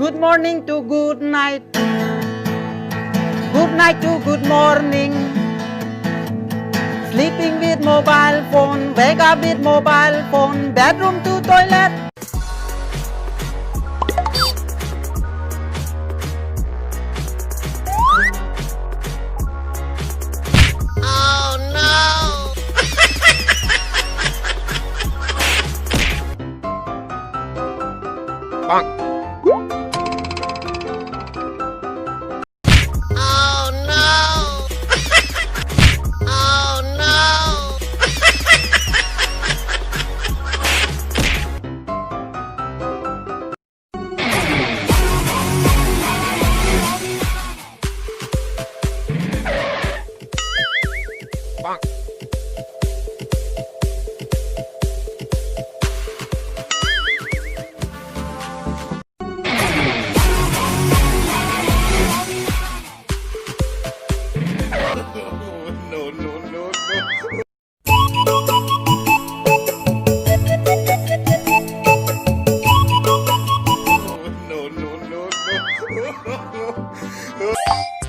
Good morning to good night. Good night to good morning. Sleeping with mobile phone. Wake up with mobile phone. Bedroom to toilet. Oh no! Oh no! Oh no! No, no, no, no. No, no, no, no.